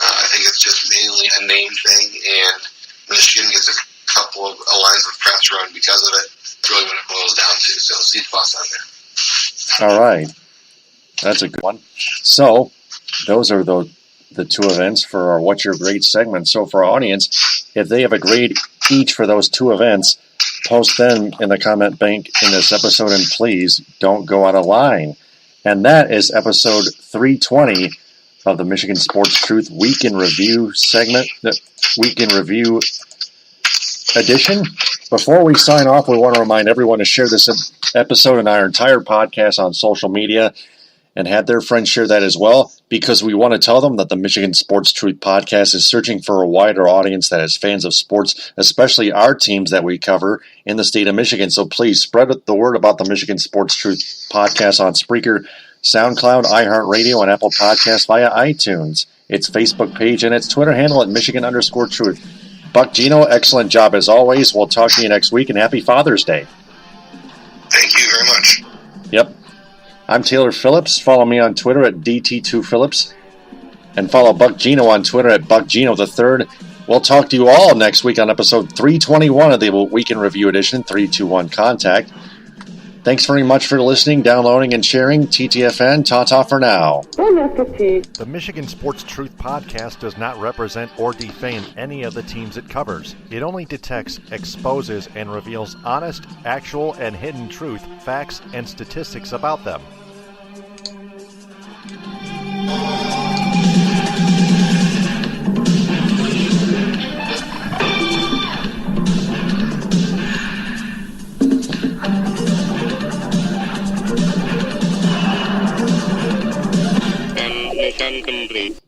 I think it's just mainly a name thing, and Michigan gets a couple of lines of press run because of it. It's really what it boils down to. So C+ on there. All right. That's a good one. So those are the 2 events for our What's Your Grade segment. So for our audience, if they have a grade each for those 2 events, post them in the comment bank in this episode, and please don't go out of line. And that is episode 320 of the Michigan Sports Truth Week in Review segment, the Week in Review edition. Before we sign off, we want to remind everyone to share this episode and our entire podcast on social media, and have their friends share that as well, because we want to tell them that the Michigan Sports Truth podcast is searching for a wider audience that is fans of sports, especially our teams that we cover in the state of Michigan. So please spread the word about the Michigan Sports Truth podcast on Spreaker, SoundCloud, iHeartRadio, and Apple Podcasts via iTunes, its Facebook page, and its Twitter handle at Michigan_Truth. Buck, Geno, excellent job as always. We'll talk to you next week, and happy Father's Day. Thank you very much. Yep. I'm Taylor Phillips. Follow me on Twitter at DT2Phillips. And follow Buck Geno on Twitter at BuckGeno3. We'll talk to you all next week on episode 321 of the Week in Review edition, 321 Contact. Thanks very much for listening, downloading, and sharing. TTFN, ta-ta for now. The Michigan Sports Truth podcast does not represent or defame any of the teams it covers. It only detects, exposes, and reveals honest, actual, and hidden truth, facts, and statistics about them. Mission complete.